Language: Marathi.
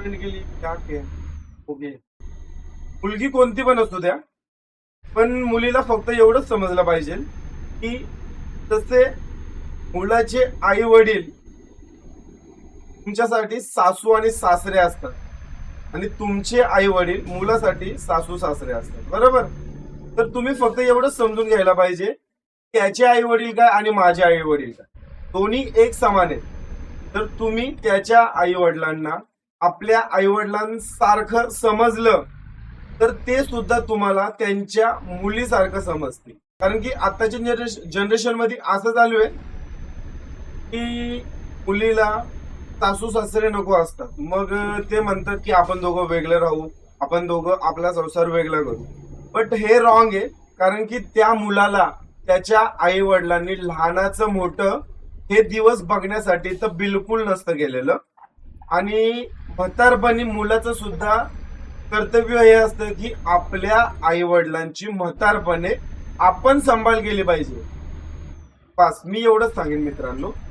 गेली क्या के ओके. मुलगी कोणती पण असू द्या, पण मुलीला फक्त एवढंच समजलं पाहिजे की तसे मुलाचे आई वडील तुमच्यासाठी सासू आणि सासरे असतात आणि तुमचे आई वडील मुलासाठी सासू सासरे असतात, बरोबर. तर तुम्ही फक्त एवढंच समजून घ्यायला पाहिजे, त्याचे आई वडील काय आणि माझे आई वडील काय, दोन्ही एक समान आहेत. तर तुम्ही त्याच्या आई वडिलांना आपल्या आई वडिलांसारखं समजलं तर ते सुद्धा तुम्हाला त्यांच्या मुलीसारखं समजतील. कारण की आताच्या जनरेशन मध्ये असं चालू आहे की मुलीला सासू सासरे नको असतात. मग ते म्हणतात की आपण दोघं वेगळे राहू, आपण दोघं आपला संसार वेगळा करू. बट हे रॉंग आहे. कारण की त्या मुलाला त्याच्या आई वडिलांनी लहानाचं मोठं हे दिवस बघण्यासाठी तर बिलकुल नसतं गेलेलं. आणि म्हातारपणी मुलाचं सुद्धा कर्तव्य हे असतं की आपल्या आई वडिलांची म्हातारपणे आपण सांभाळ केली पाहिजे. बस मी एवढंच सांगेन मित्रांनो.